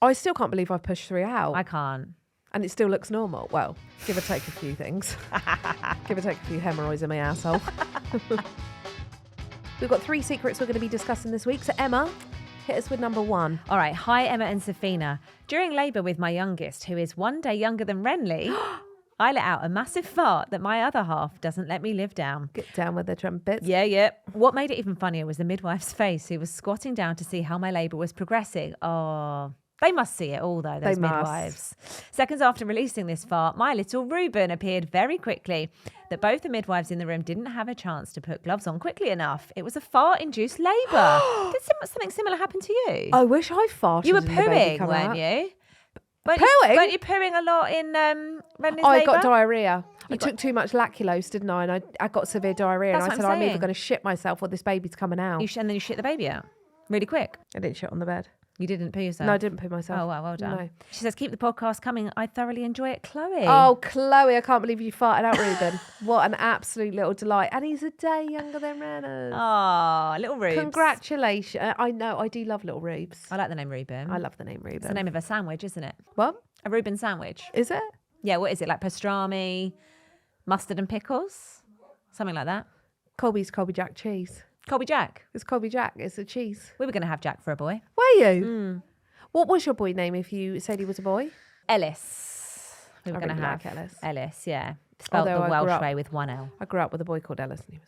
I still can't believe I've pushed 3 out. I can't. And it still looks normal. Well, give or take a few things. Give or take a few hemorrhoids in my asshole. We've got 3 secrets we're going to be discussing this week. So Emma, hit us with number 1. All right. Hi, Emma and Sophiena. During labour with my youngest, who is 1 day younger than Renly, I let out a massive fart that my other half doesn't let me live down. Get down with the trumpets. Yeah. What made it even funnier was the midwife's face, who was squatting down to see how my labour was progressing. Oh, they must see it all, though, those midwives. Seconds after releasing this fart, my little Reuben appeared very quickly. That both the midwives in the room didn't have a chance to put gloves on quickly enough. It was a fart-induced labour. Did something similar happen to you? I wish I farted. You were and the baby pooing, come weren't out. you? Weren't you pooing a lot in Renly's I labour? got diarrhea. I took too much lactulose, didn't I? And I got severe diarrhea. That's And I what said, I'm I'm either saying. going to shit myself or this baby's coming out. And then you shit the baby out really quick. I didn't shit on the bed. You didn't poo yourself? No, I didn't poo myself. Oh, wow, well done. No. She says, keep the podcast coming. I thoroughly enjoy it, Chloe. Oh, Chloe, I can't believe you farted out Reuben. What an absolute little delight. And he's a day younger than Renner. Oh, little Rubes. Congratulations. I know, I do love little Rubes. I like the name Reuben. I love the name Reuben. It's the name of a sandwich, isn't it? What? A Reuben sandwich. Is it? Yeah, what is it? Like pastrami, mustard and pickles? Something like that. Colby's Colby Jack cheese. Colby Jack. It's Colby Jack. It's a cheese. We were going to have Jack for a boy. Were you? What was your boy name if you said he was a boy? Ellis. We were I going to really have like Ellis. Ellis, yeah. Spelled Although the I Welsh grew up- way with 1 L. I grew up with a boy called Ellis and he was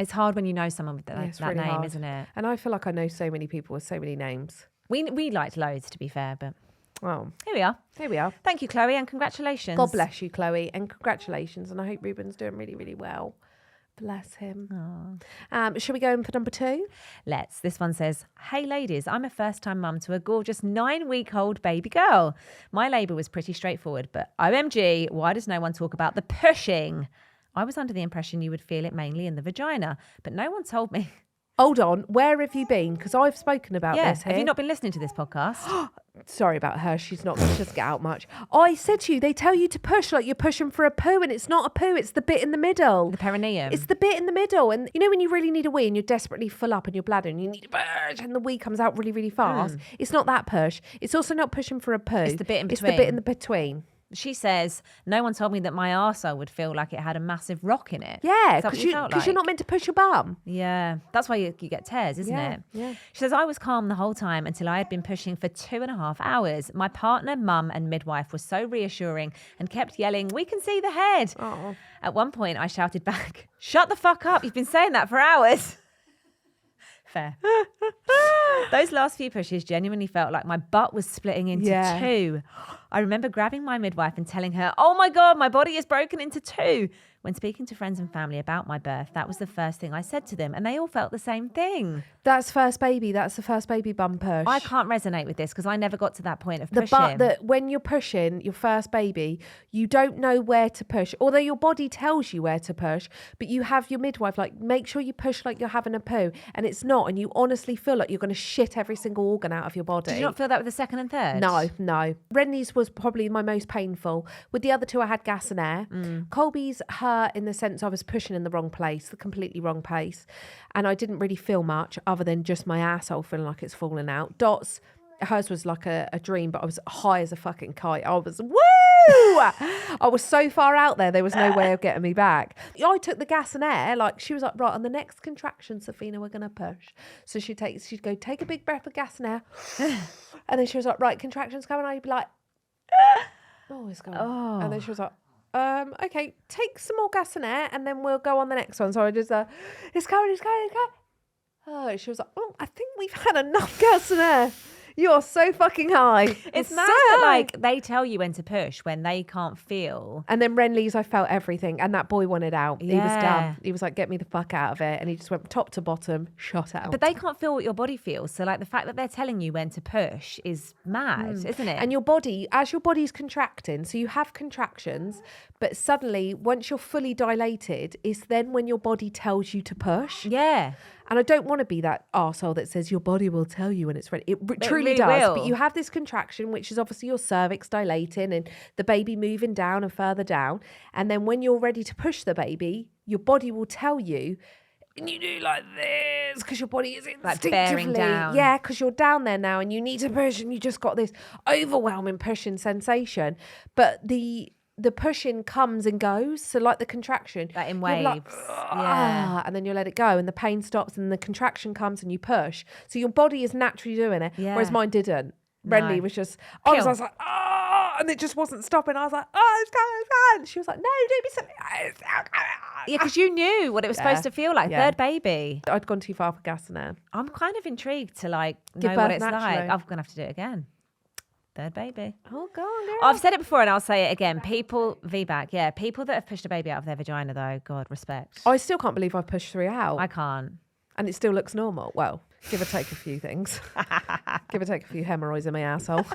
It's hard when you know someone with that, it's that really name, hard. isn't it? And I feel like I know so many people with so many names. We liked loads, to be fair, but Oh, here we are. here we are. Thank you, Chloe, and congratulations. God bless you, Chloe, and congratulations. And I hope Reuben's doing really, really well. Bless him. Shall we go in for number 2? Let's. This one says, hey ladies, I'm a first-time mum to a gorgeous 9-week-old baby girl. My labour was pretty straightforward, but OMG, why does no one talk about the pushing? I was under the impression you would feel it mainly in the vagina, but no one told me. Hold on. Where have you been? Because I've spoken about this here. Have you not been listening to this podcast? Sorry about her. She doesn't get out much. I said to you, they tell you to push like you're pushing for a poo, and it's not a poo. It's the bit in the middle. The perineum. It's the bit in the middle. And you know when you really need a wee and you're desperately full up in your bladder and you need to push and the wee comes out really, really fast? It's not that push. It's also not pushing for a poo. It's the bit in It's the bit between. in the between. She says, no one told me that my arsehole would feel like it had a massive rock in it. Yeah, Is that what because you felt you're not like? meant to push your bum. Yeah, that's why you get tears, isn't Yeah, it? yeah. She says, I was calm the whole time until I had been pushing for 2.5 hours. My partner, mum and midwife were so reassuring and kept yelling, we can see the head. Oh. At one point, I shouted back, shut the fuck up. You've been saying that for hours. Fair. Those last few pushes genuinely felt like my butt was splitting into 2. I remember grabbing my midwife and telling her, oh my God, my body is broken into 2. When speaking to friends and family about my birth, that was the first thing I said to them, and they all felt the same thing. That's first baby. That's the first baby bum push. I can't resonate with this because I never got to that point of The pushing. butt that when you're pushing your first baby, you don't know where to push, although your body tells you where to push, but you have your midwife like make sure you push like you're having a poo, and it's not, and you honestly feel like you're going to shit every single organ out of your body. Did you not feel that with the second and third? No. Renly's was probably my most painful. With the other 2, I had gas and air. Colby's hurt in the sense I was pushing in the wrong place, the completely wrong place, and I didn't really feel much other than just my asshole feeling like it's falling out. Dot's, hers was like a dream, but I was high as a fucking kite. I was woo! I was so far out there was no way of getting me back. I took the gas and air, like she was like, right, on the next contraction, Sophiena, we're gonna push. So she'd go take a big breath of gas and air, and then she was like, right, contractions coming. I'd be like, oh, it's gone. Oh. And then she was like, okay, take some more gas and air, and then we'll go on the next one. So I just, it's going. Oh, she was like, oh, I think we've had enough gas and air. You're so fucking high. It's so mad that, high. like, they tell you when to push when they can't feel. And then Renly's, I felt everything. And that boy wanted out. He was Yeah. done. He was like, get me the fuck out of it. And he just went top to bottom, shot out. But they can't feel what your body feels. So, like, the fact that they're telling you when to push is mad, isn't it? And your body, as your body's contracting, so you have contractions, but suddenly, once you're fully dilated, it's then when your body tells you to push. yeah. And I don't want to be that arsehole that says your body will tell you when it's ready. It truly really does. will. But you have this contraction, which is obviously your cervix dilating and the baby moving down and further down. And then when you're ready to push the baby, your body will tell you, and you do like this because your body is instinctively bearing down. Yeah, because you're down there now and you need to push, and you just got this overwhelming pushing sensation. But the pushing comes and goes. So like the contraction, Like in you're waves. like, and then you let it go, and the pain stops, and the contraction comes, and you push. So your body is naturally doing it, whereas mine didn't. Renly was just, I was like, and it just wasn't stopping. I was like, it's coming. She was like, no, do me something. Yeah, because you knew what it was supposed to feel like. Third baby. I'd gone too far for gas and air. I'm kind of intrigued to like Give know what birth it's naturally. like. I'm going to have to do it again. Third baby. Oh, go on, girl. I've said it before and I'll say it again. People that have pushed a baby out of their vagina though, God, respect. I still can't believe I've pushed 3 out. I can't. And it still looks normal. Well, give or take a few things. Give or take a few hemorrhoids in my asshole.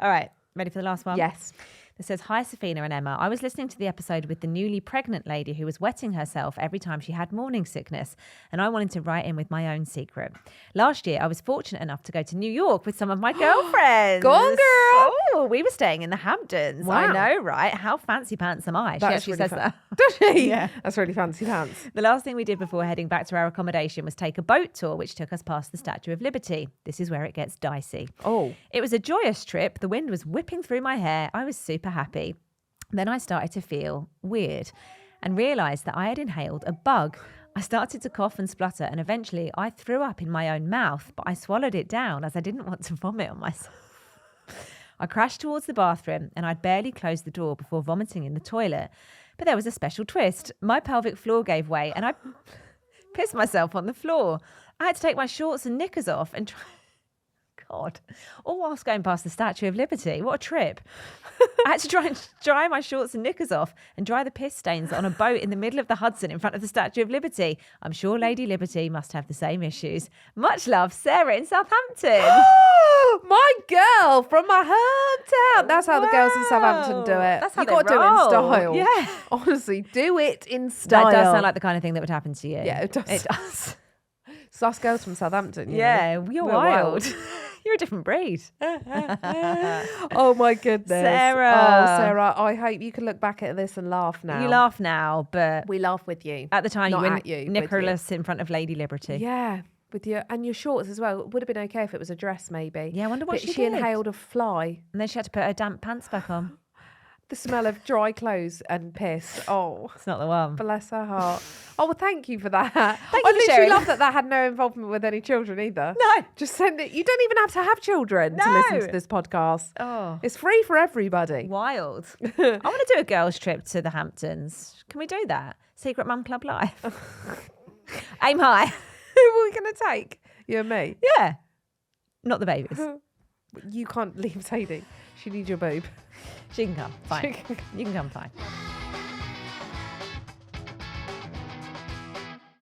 All right, ready for the last one? Yes. It says, hi, Sophiena and Emma. I was listening to the episode with the newly pregnant lady who was wetting herself every time she had morning sickness, and I wanted to write in with my own secret. Last year, I was fortunate enough to go to New York with some of my girlfriends. Go on, girl. Oh, we were staying in the Hamptons. Wow. I know, right? How fancy pants am I? She actually says that. Does she? Yeah. That's really fancy pants. The last thing we did before heading back to our accommodation was take a boat tour, which took us past the Statue of Liberty. This is where it gets dicey. Oh. It was a joyous trip. The wind was whipping through my hair. I was super happy. Then I started to feel weird and realised that I had inhaled a bug. I started to cough and splutter, and eventually I threw up in my own mouth, but I swallowed it down as I didn't want to vomit on myself. I crashed towards the bathroom and I'd barely closed the door before vomiting in the toilet. But there was a special twist. My pelvic floor gave way and I pissed myself on the floor. I had to take my shorts and knickers off and try... God. All whilst going past the Statue of Liberty. What a trip. I had to try and dry my shorts and knickers off and dry the piss stains on a boat in the middle of the Hudson in front of the Statue of Liberty. I'm sure Lady Liberty must have the same issues. Much love, Sarah in Southampton. My girl from my hometown. That's how the girls in Southampton do it. That's how you they got to do it in roll. style. Yeah. Honestly, do it in style. That does sound like the kind of thing that would happen to you. Yeah, it does. It does. It's us girls from Southampton. Yeah, you're We're wild. You're a different breed. Oh my goodness. Sarah. Oh, Sarah, I hope you can look back at this and laugh now. You laugh now, but We laugh with you. at the time Not you were at you, with you. Nicholas in front of Lady Liberty. Yeah. With your and your shorts as well. It would have been okay if it was a dress, maybe. Yeah, I wonder what But she she did. inhaled a fly. And then she had to put her damp pants back on. The smell of dry clothes and piss. Oh, It's not the one. bless her heart. Oh, well, thank you for that. Thank I you for literally sharing. love that had no involvement with any children either. No. Just send it. You don't even have to have children to listen No. to this podcast. Oh, It's free for everybody. wild. I want to do a girls' trip to the Hamptons. Can we do that? Secret Mum Club Live. Aim high. Who are we going to take? You and me. Yeah. Not the babies. You can't leave Sadie. She needs your boob. She can come. Fine. You can come, fine.